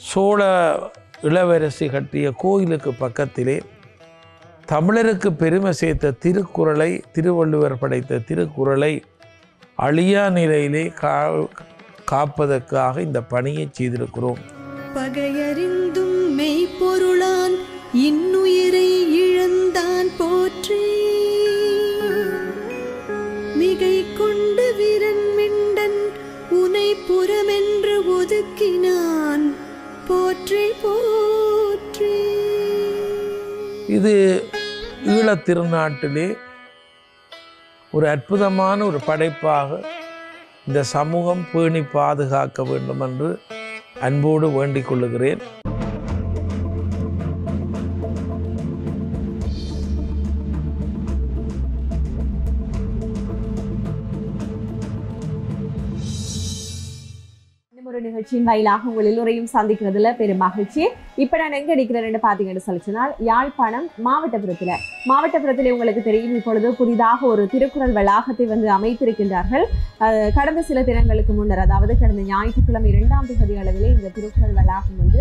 சோழ இளவரசி கட்டிய கோயிலுக்கு பக்கத்திலே தமிழருக்கு பெருமை சேர்த்த திருக்குறளை, திருவள்ளுவர் படைத்த திருக்குறளை அழியா நிலையிலே காப்பதற்காக இந்த பணியை செய்திருக்கிறோம். பகையறிந்தும் மெய்ப்பொருளான் இன்னுயிரை இழந்தான் போற்றி, மிகை கொண்டு வீரன் மிண்டன் உனை புறமென்று ஒதுக்கினான் போற்றி போற்றி. இது ஈழத் திருநாட்டிலே ஒரு அற்புதமான ஒரு படைப்பாக இந்த சமூகம் பேணி பாதுகாக்க வேண்டும் என்று அன்போடு வேண்டிக் கொள்ளுகிறேன். ஒரு நிகழ்ச்சியின் வாயிலாக உங்கள் எல்லோரையும் சந்திக்கிறதுல பெரும் மகிழ்ச்சி. இப்ப நான் எங்க நிற்கிறேன்னு பாத்தீங்கன்னு சொல்லிச்சுனால் யாழ்ப்பாணம் மாவட்டபுரத்திலே உங்களுக்கு தெரியும், இப்பொழுது புதிதாக ஒரு திருக்குறள் வளாகத்தை அமைத்திருக்கின்றார்கள். கடந்த சில தினங்களுக்கு முன்னர், அதாவது கடந்த ஞாயிற்றுக்கிழமை 2ஆம் தேதி அளவிலே இந்த திருக்குறள் வளாகம்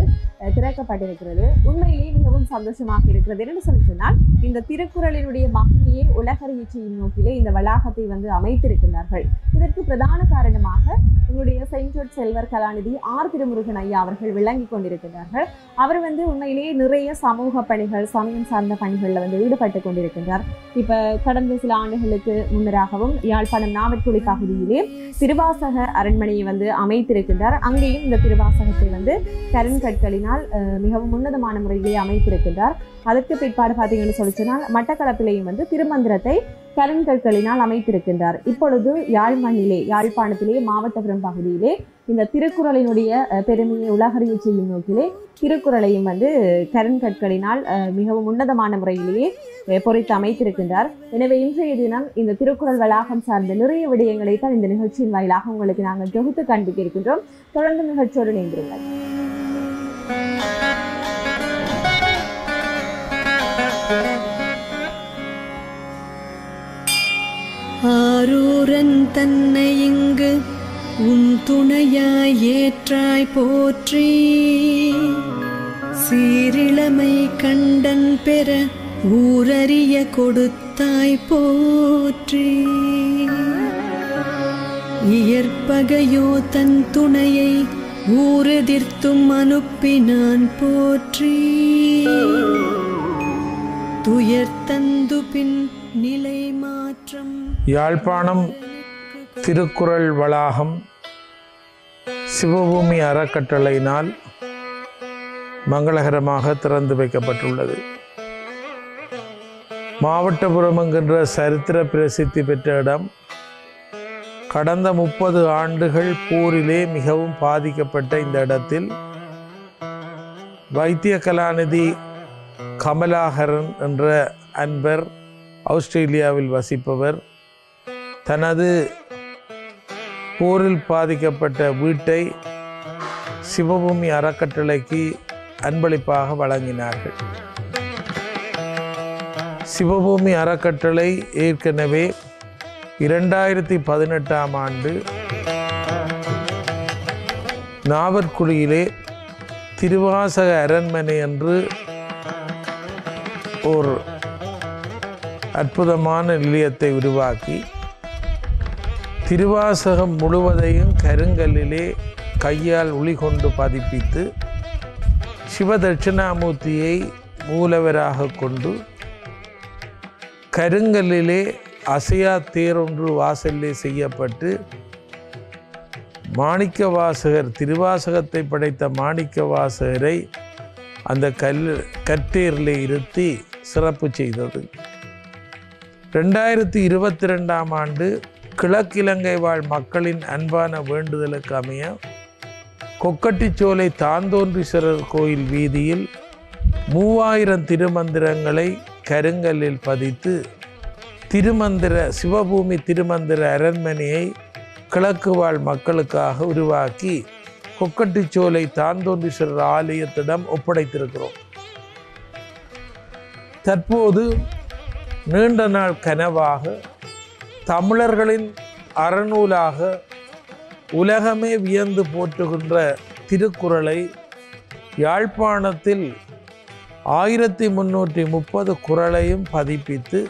திறக்கப்பட்டிருக்கிறது. உண்மையிலேயே மிகவும் சந்தோஷமாக இருக்கிறது. என்னென்னு சொல்லி சொன்னால், இந்த திருக்குறளினுடைய மகிமையை உலகறிய செய்யும் நோக்கிலே இந்த வளாகத்தை அமைத்திருக்கின்றார்கள். இதற்கு பிரதான காரணமாக உங்களுடைய செயின்ட் ஜார்ஜ் செல்வர் கலாநிதி ஆர் திருமுருகன் ஐயா அவர்கள் விளங்கி கொண்டிருக்கின்றார்கள். அவர் நிறைய நிறைய சமூக பணிகள், சமயம் சார்ந்த பணிகளில் ஈடுபட்டு கொண்டிருக்கின்றார். இப்ப கடந்த சில ஆண்டுகளுக்கு முன்னராகவும் யாழ்ப்பாணம் நாவற்குழி பகுதியிலே திருவாசக அரண்மனையை அமைத்திருக்கின்றார். அங்கேயும் இந்த திருவாசகத்தை கருங்கற்களினால் மிகவும் உன்னதமான முறையிலே அமைத்திருக்கின்றார். அதற்கு பிற்பாடு பார்த்தீங்கன்னு சொல்லிச்சுனால் மட்டக்களப்பிலேயும் திருமந்திரத்தை கருங்கற்களினால் அமைத்திருக்கின்றார். இப்பொழுது யாழ்ப்பாணத்திலே மாவட்டபுரம் பகுதியிலே இந்த திருக்குறளினுடைய பெருமையை உலகறிய செய்யும் நோக்கிலே திருக்குறளையும் கருங்கற்களினால் மிகவும் உன்னதமான முறையிலேயே பொறித்து அமைத்திருக்கின்றார். எனவே இன்றைய தினம் இந்த திருக்குறள் வளாகம் சார்ந்த நிறைய விடயங்களை தான் இந்த நிகழ்ச்சியின் வாயிலாக உங்களுக்கு நாங்கள் தொகுத்து காண்பிக்க இருக்கின்றோம். தொடர்ந்து நிகழ்ச்சியோடு இணைந்திருங்கள். ஆரூரன் தன்னை இங்கு உன் துணையாய் ஏற்றாய் போற்றி, சீரிளமை கண்டன் பெற ஊரறிய கொடுத்தாய் போற்றி, இயற்பகையோ தன் துணையை ஊரெதிர்த்தும் அனுப்பினான் போற்றி, துயர்தந்து பின் நிலை மாற்றம். யாழ்ப்பாணம் திருக்குறள் வளாகம் சிவபூமி அறக்கட்டளையினால் மங்களகரமாக திறந்து வைக்கப்பட்டுள்ளது. மாவட்டபுரம் என்கின்ற சரித்திர பிரசித்தி பெற்ற இடம் கடந்த 30 ஆண்டுகள் போரிலே மிகவும் பாதிக்கப்பட்ட இந்த இடத்தில் வைத்திய கலாநிதி கமலாகரன் என்ற அன்பர், ஆஸ்திரேலியாவில் வசிப்பவர், தனது போரில் பாதிக்கப்பட்ட வீட்டை சிவபூமி அறக்கட்டளைக்கு அன்பளிப்பாக வழங்கினார்கள். சிவபூமி அறக்கட்டளை ஏற்கனவே 2018ஆம் ஆண்டு நாவற்குழியிலே திருவாசக அரண்மனை என்று ஒரு அற்புதமான நிலையத்தை உருவாக்கி திருவாசகம் முழுவதையும் கருங்கல்லிலே கையால் உளி கொண்டு பதிப்பித்து சிவதட்சிணாமூர்த்தியை மூலவராக கொண்டு கருங்கல்லிலே அசையா தேரொன்று வாசலிலே செய்யப்பட்டு மாணிக்க வாசகர், திருவாசகத்தை படைத்த மாணிக்க வாசகரை அந்த கற்றேரிலே இருத்தி சிறப்பு செய்தது. 2022ஆம் ஆண்டு கிழக்கிலங்கை வாழ் மக்களின் அன்பான வேண்டுதலுக்கு அமைய கொக்கட்டிச்சோலை தாந்தோன்றீஸ்வரர் கோயில் வீதியில் 3000 திருமந்திரங்களை கருங்கல்லில் பதித்து சிவபூமி திருமந்திர அரண்மனையை கிழக்கு வாழ் மக்களுக்காக உருவாக்கி கொக்கட்டிச்சோலை தாந்தோன்றீஸ்வரர் ஆலயத்திடம் ஒப்படைத்திருக்கிறோம். தற்போது நீண்ட நாள் கனவாக தமிழர்களின் அறநூலாக உலகமே வியந்து போற்றுகின்ற திருக்குறளை யாழ்ப்பாணத்தில் 1330 குறளையும் பதிப்பித்து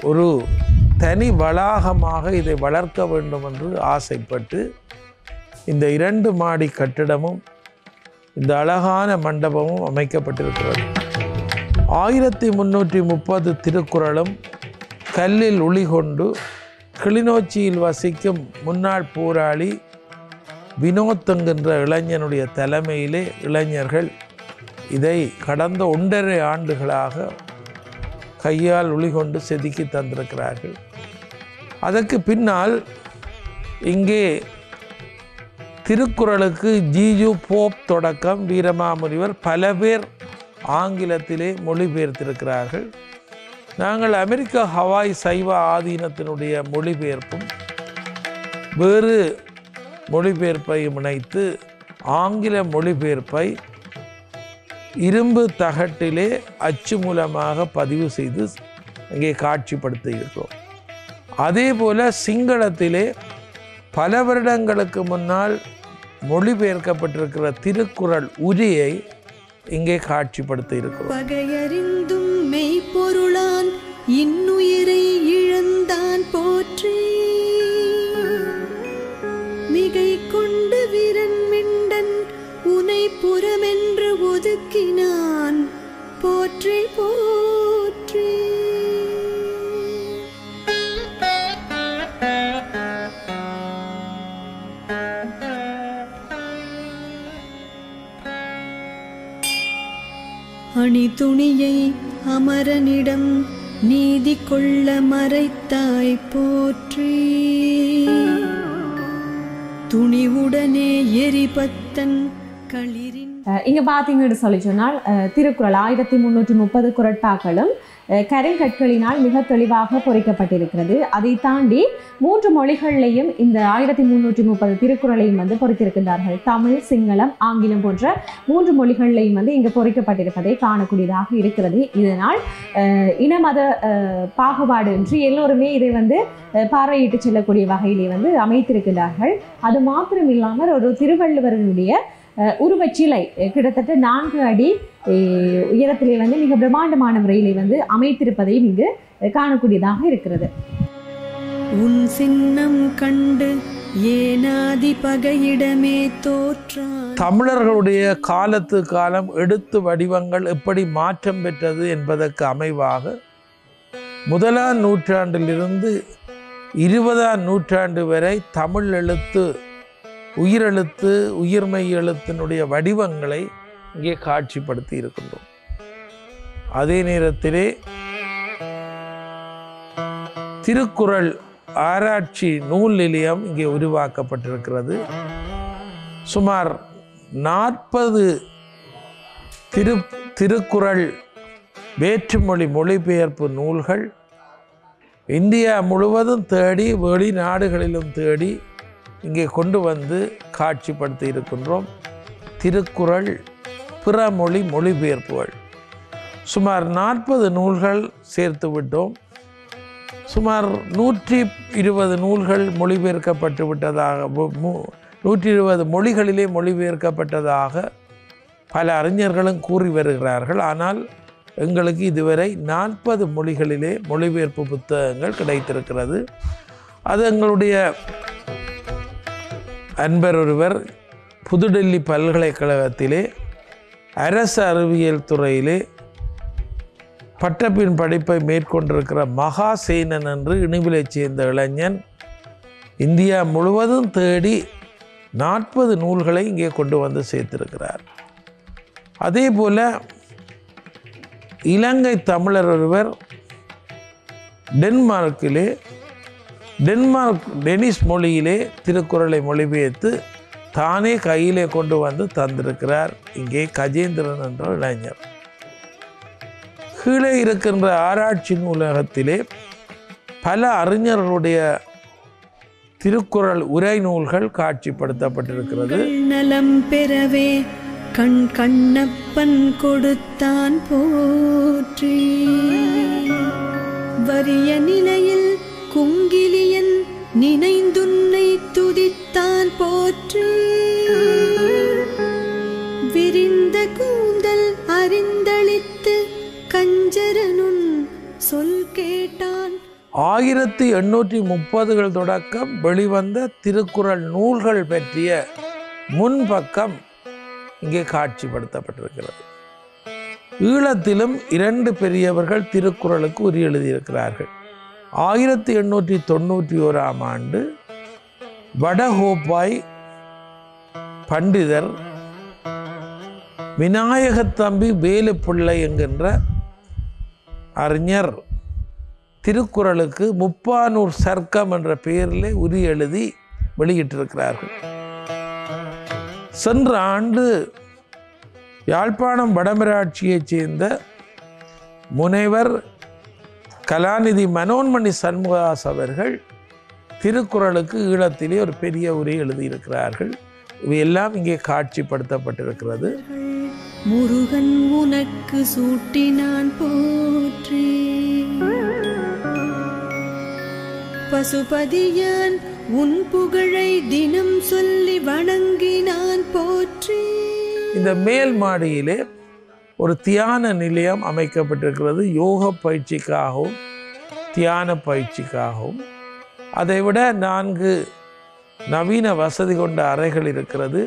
ஒரு தனி வளாகமாக இதை வளர்க்க வேண்டும் என்று ஆசைப்பட்டு இந்த 2 மாடி கட்டிடமும் இந்த அழகான மண்டபமும் அமைக்கப்பட்டிருக்கிறது. 1330 திருக்குறளும் கல்லில் உளிகொண்டு கிளிநொச்சியில் வசிக்கும் முன்னாள் போராளி வினோத் என்கின்ற இளைஞனுடைய தலைமையிலே இளைஞர்கள் இதை கடந்த 1.5 ஆண்டுகளாக கையால் உளிகொண்டு செதுக்கி தந்திருக்கிறார்கள். அதற்கு பின்னால் இங்கே திருக்குறளுக்கு ஜிஜு போப் தொடக்கம் வீரமாமுனிவர் பல பேர் ஆங்கிலத்திலே மொழிபெயர்த்திருக்கிறார்கள். நாங்கள் அமெரிக்க ஹவாய் சைவ ஆதீனத்தினுடைய மொழிபெயர்ப்பும் வேறு மொழிபெயர்ப்பையும் இணைத்து ஆங்கில மொழிபெயர்ப்பை இரும்பு தகட்டிலே அச்சு மூலமாக பதிவு செய்து இங்கே காட்சிப்படுத்தி இருக்கிறோம். அதே போல சிங்களத்திலே பல வருடங்களுக்கு முன்னால் மொழிபெயர்க்கப்பட்டிருக்கிற திருக்குறள் உரையை இங்கே காட்சிப்படுத்தி இருக்கிறோம். பகையறிந்தும் மெய்ப்பொருளான் இன்னுயிரை இழந்தான் போற்றி மிகை கொண்டு வீரன் மிண்டன் உனை புறமென்று ஒதுக்கினான் போற்றி போற்றி. அணி துணியை அமரனிடம் நீதி கொள்ள மறைத்தாய் போற்றி துணிவுடனே எரிபத்தன் களிரின். இங்க பாத்தீங்கன்னு சொல்லி சொன்னால் திருக்குறள் 1330 குறட்பாக்களும் கருங்கற்களினால் மிக தெளிவாக பொறிக்கப்பட்டிருக்கிறது. அதை தாண்டி 3 மொழிகள்லையும் இந்த 1330 திருக்குறளையும் வந்து பொறித்திருக்கின்றார்கள். தமிழ், சிங்களம், ஆங்கிலம் போன்ற 3 மொழிகள்லையும் வந்து இங்கு பொறிக்கப்பட்டிருப்பதை காணக்கூடியதாக இருக்கிறது. இதனால் இன மத பாகுபாடு இன்றி எல்லோருமே இதை வந்து பார்வையிட்டு செல்லக்கூடிய வகையிலே வந்து அமைத்திருக்கிறார்கள். அது மாத்திரம் இல்லாமல் ஒரு திருவள்ளுவரனுடைய உருவச்சிலை கிட்டத்தட்ட 4 அடி உயரத்திலே வந்து மிக பிரம்மாண்டமான முறையிலே வந்து அமைத்திருப்பதையும் இங்கு காணக்கூடியதாக இருக்கிறது. உன் சின்னம் கண்டு ஏனாதி பகையிடமே தோற்றான். தமிழர்களுடைய காலத்து காலம் எழுத்து வடிவங்கள் எப்படி மாற்றம் பெற்றது என்பதற்கு அமைவாக 1ஆம் நூற்றாண்டிலிருந்து 20ஆம் நூற்றாண்டு வரை தமிழ் எழுத்து, உயிரெழுத்து, உயிர்மெய் எழுத்தினுடைய வடிவங்களை இங்கே காட்சிப்படுத்தி இருக்கின்றோம். அதே நேரத்திலே திருக்குறள் ஆராய்ச்சி நூல் நிலையம் இங்கே உருவாக்கப்பட்டிருக்கிறது. சுமார் 40 திருக்குறள் வேற்றுமொழி மொழிபெயர்ப்பு நூல்கள் இந்தியா முழுவதும் தேடி வெளிநாடுகளிலும் தேடி இங்கே கொண்டு வந்து காட்சிப்படுத்தி இருக்கின்றோம். திருக்குறள் பிற மொழி மொழிபெயர்ப்புகள் சுமார் 40 நூல்கள் சேர்த்து விட்டோம். சுமார் 120 நூல்கள் மொழிபெயர்க்கப்பட்டு விட்டதாக, 120 மொழிகளிலே மொழிபெயர்க்கப்பட்டதாக பல அறிஞர்களும் கூறி வருகிறார்கள். ஆனால் எங்களுக்கு இதுவரை 40 மொழிகளிலே மொழிபெயர்ப்பு புத்தகங்கள் கிடைத்திருக்கிறது. அது எங்களுடைய அன்பர் ஒருவர் புதுடெல்லி பல்கலைக்கழகத்திலே அரசு அறிவியல் துறையிலே பட்டப்பின் படிப்பை மேற்கொண்டிருக்கிற மகாசேனன் என்று இணுவிலை சேர்ந்த இளைஞன் இந்தியா முழுவதும் தேடி 40 நூல்களை இங்கே கொண்டு வந்து சேர்த்திருக்கிறார். அதே போல இலங்கை தமிழர் ஒருவர் டெனிஸ் மொழியிலே திருக்குறளை மொழிபெயர்த்து தானே கையிலே கொண்டு வந்து தந்திருக்கிறார். இங்கே கஜேந்திரன் என்ற இளைஞர். கீழே இருக்கின்ற ஆராய்ச்சி நூலகத்திலே பல அறிஞர்களுடைய திருக்குறள் உரை நூல்கள் காட்சிப்படுத்தப்பட்டிருக்கிறது. நலம் பெறவே கண் கண்ணப்பன் கொடுத்தான் போற்றி வறிய நிலையில் குங்கிலியன் நினைந்துன்னை துதித்தான் போற்றி விரிந்த கஞ்சரனுன் சொல் கேட்டான். 1830கள் தொடக்கம் வெளிவந்த திருக்குறள் நூல்கள் பற்றிய முன்பக்கம் இங்கே காட்சிப்படுத்தப்பட்டிருக்கிறது. ஈழத்திலும் 2 பெரியவர்கள் திருக்குறளுக்கு உரை எழுதியிருக்கிறார்கள். 1891ஆம் ஆண்டு வடகோப்பாய் பண்டிதர் விநாயகத்தம்பி வேலுப்பிள்ளை என்கின்ற அறிஞர் திருக்குறளுக்கு முப்பானூர் சர்க்கம் என்ற பெயரிலே உரி எழுதி வெளியிட்டிருக்கிறார்கள். சென்ற ஆண்டு யாழ்ப்பாணம் வடமராட்சியைச் சேர்ந்த முனைவர் கலாநிதி மனோன்மணி சண்முகதாஸ் அவர்கள் திருக்குறளுக்கு ஈழத்திலே ஒரு பெரிய உரை எழுதியிருக்கிறார்கள். இவையெல்லாம் இங்கே காட்சிப்படுத்தப்பட்டிருக்கிறது. முருகன் உனக்கு சூட்டினான் போற்றி, பசுபதியான் உன் புகழை தினம் சொல்லி வணங்கினான் போற்றி. இந்த மேல் மாடியிலே ஒரு தியான நிலையம் அமைக்கப்பட்டிருக்கிறது. யோக பயிற்சிக்காகவும் தியான பயிற்சிக்காகவும். அதைவிட 4 நவீன வசதி கொண்ட அறைகள் இருக்கிறது.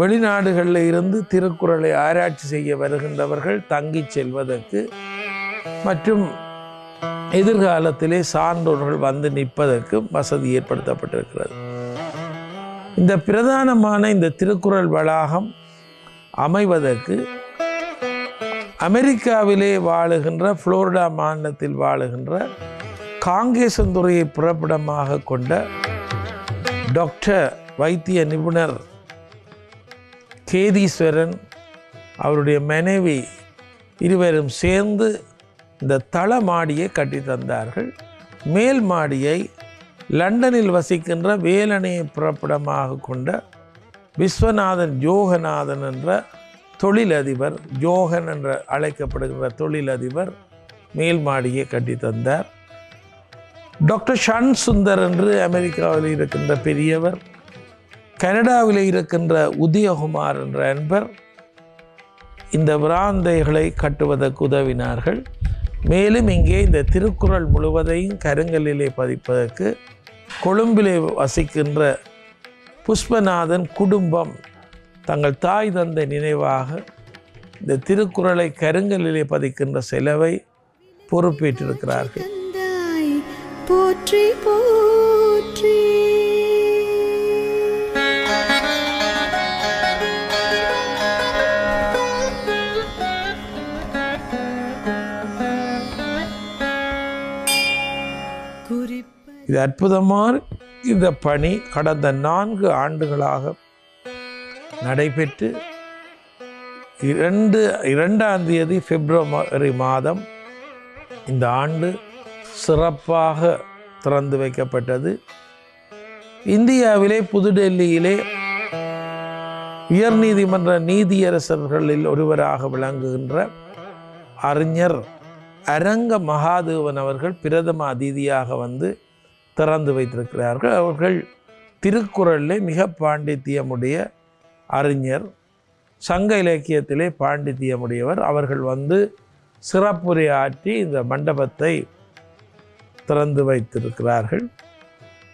வெளிநாடுகளில் இருந்து திருக்குறளை ஆராய்ச்சி செய்ய வருகின்றவர்கள் தங்கி செல்வதற்கு மற்றும் எதிர்காலத்திலே சான்றோர்கள் வந்து நிற்பதற்கு வசதி ஏற்படுத்தப்பட்டிருக்கிறது. இந்த பிரதானமான இந்த திருக்குறள் வளாகம் அமைவதற்கு அமெரிக்காவிலே வாழுகின்ற புளோரிடா மாநிலத்தில் வாழுகின்ற காங்கேசந்துறையை பிறப்பிடமாக கொண்ட டாக்டர் வைத்திய நிபுணர் கேதீஸ்வரன் அவருடைய மனைவி இருவரும் சேர்ந்து இந்த தள மாடியை கட்டி தந்தார்கள். மேல் மாடியை லண்டனில் வசிக்கின்ற வேலனையை பிறப்பிடமாக கொண்ட விஸ்வநாதன் ஜோகநாதன் என்ற தொழிலதிபர், ஜோகன் என்று அழைக்கப்படுகிற தொழிலதிபர் மேல் மாடியை கட்டி தந்தார். டாக்டர் ஷன் சுந்தர் என்று அமெரிக்காவில் இருக்கின்ற பெரியவர், கனடாவில் இருக்கின்ற உதயகுமார் என்ற அன்பர் இந்த விராந்தைகளை கட்டுவதற்கு உதவினார்கள். மேலும் இங்கே இந்த திருக்குறள் முழுவதையும் கருங்கல்லிலே பதிப்பதற்கு கொழும்பிலே வசிக்கின்ற புஷ்பநாதன் குடும்பம் தங்கள் தாய் தந்தை நினைவாக இந்த திருக்குறளை கருங்கல்லிலே பதிக்கின்ற செலவை பொறுப்பேற்றிருக்கிறார்கள். போற்றி போற்றி. இது அற்புதமான இந்த பணி கடந்த 4 ஆண்டுகளாக நடைபெற்று 2ஆம் தேதி பிப்ரவரி மாதம் இந்த ஆண்டு சிறப்பாக திறந்து வைக்கப்பட்டது. இந்தியாவிலே புதுடெல்லியிலே உயர்நீதிமன்ற நீதியரசர்களில் ஒருவராக விளங்குகின்ற அறிஞர் அரங்க மகாதேவன் அவர்கள் பிரதம அதிதியாக வந்து திறந்து வைத்திருக்கிறார்கள். அவர்கள் திருக்குறளிலே மிக பாண்டித்தியமுடைய அறிஞர், சங்க இலக்கியத்திலே பாண்டித்தியமுடையவர். அவர்கள் வந்து சிறப்புரை ஆற்றி இந்த மண்டபத்தை திறந்து வைத்திருக்கிறார்கள்.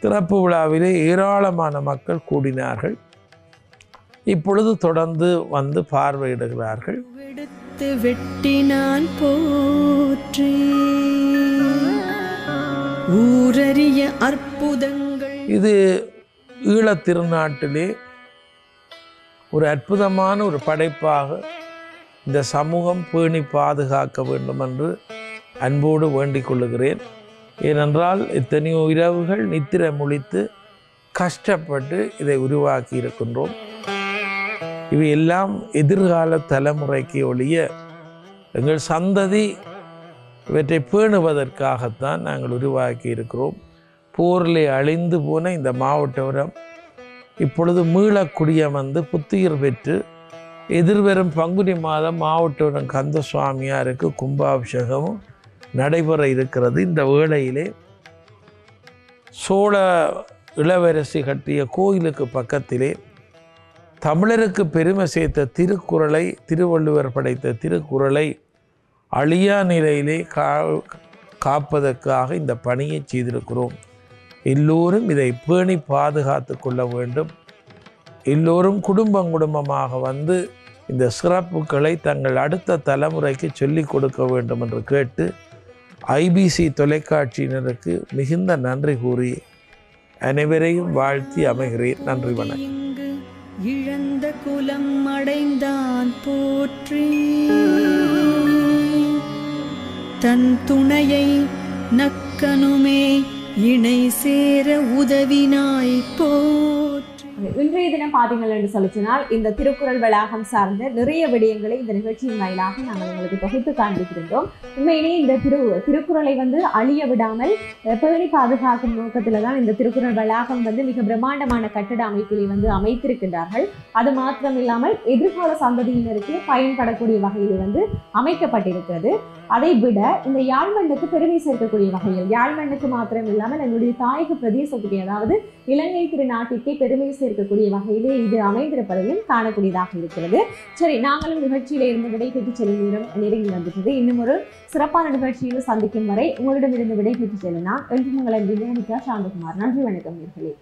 திறப்பு விழாவிலே ஏராளமான மக்கள் கூடினார்கள். இப்பொழுது தொடர்ந்து வந்து பார்வையிடுகிறார்கள். எடுத்து வெட்டினான் போற்றி, ஊரறிய அற்புதங்கள். இது ஈழத் திருநாட்டிலே ஒரு அற்புதமான ஒரு படைப்பாக இந்த சமூகம் பேணி பாதுகாக்க வேண்டும் என்று அன்போடு வேண்டிக் கொள்ளுகிறேன். ஏனென்றால் எத்தனையோ இரவுகள் நித்திரை முழித்து கஷ்டப்பட்டு இதை உருவாக்கி இருக்கின்றோம். இவையெல்லாம் எதிர்கால தலைமுறைக்கு ஒழிய எங்கள் சந்ததி இவற்றை பேணுவதற்காகத்தான் நாங்கள் உருவாக்கி இருக்கிறோம். போரிலே அழிந்து போன இந்த மாவட்டம் இப்பொழுது மீளக்குடியம் வந்து புத்துயிர் பெற்று எதிர்வரும் பங்குனி மாதம் மாவட்டம் கந்தசுவாமியாருக்கு கும்பாபிஷேகமும் நடைபெற இருக்கிறது. இந்த வேளையிலே சோழ இளவரசி கட்டிய கோயிலுக்கு பக்கத்திலே தமிழருக்கு பெருமை சேர்த்த திருக்குறளை, திருவள்ளுவர் படைத்த திருக்குறளை அழியா நிலையிலே காப்பதற்காக இந்த பணியை செய்திருக்கிறோம். எல்லோரும் இதை பேணி பாதுகாத்து கொள்ள வேண்டும். எல்லோரும் குடும்பமாக வந்து இந்த சிறப்புகளை தங்கள் அடுத்த தலைமுறைக்கு சொல்லிக் கொடுக்க வேண்டும் என்று கேட்டு ஐபிசி தொலைக்காட்சியினருக்கு மிகுந்த நன்றி கூறி அனைவரையும் வாழ்த்தி அமைகிறேன். நன்றி, வணக்கம். இழந்த குலம் அடைந்தான் போற்றி, தன் துணையை நக்கனுமே இணை சேர உதவினாய் போற்றி. இன்றைய தினம் பார்த்தீங்கள் என்று சொல்லிச்சினால் இந்த திருக்குறள் வளாகம் சார்ந்த நிறைய விடயங்களை இந்த நிகழ்ச்சியின் வாயிலாக நாங்கள் உங்களுக்கு தொகுத்து காண்பித்திருந்தோம். உண்மையிலேயே இந்த திருக்குறளை வந்து அழிய விடாமல் பேணி பாதுகாக்கும் நோக்கத்தில் தான் இந்த திருக்குறள் வளாகம் வந்து மிக பிரம்மாண்டமான கட்டட அமைப்பிலே வந்து அமைத்திருக்கின்றார்கள். அது மாத்திரம் இல்லாமல் எதிர்கால சந்ததியினருக்கு பயன்படக்கூடிய வகையில் வந்து அமைக்கப்பட்டிருக்கிறது. அதை விட இந்த யாழ்மண்ணுக்கு பெருமை சேர்க்கக்கூடிய வகையில், யாழ்மண்ணுக்கு மாத்திரம் இல்லாமல் எங்களுடைய தாயக பிரதேசத்துக்கு, அதாவது இலங்கை திருநாட்டிற்கே பெருமை சேர்க்கக்கூடிய வகையிலே இது அமைந்திருப்பதையும் காணக்கூடியதாக இருக்கிறது. சரி, நாங்களும் நிகழ்ச்சியில இருந்து விடைபெற்று செல்லும் நேரம் நெருங்கி வந்துட்டது. இன்னும் ஒரு சிறப்பான நிகழ்ச்சியில் சந்திக்கும் வரை உங்களிடமிருந்து விடைபெற்று செல்லும் நான் என்று உங்களை சாந்தகுமார். நன்றி, வணக்கம் நேயர்களே.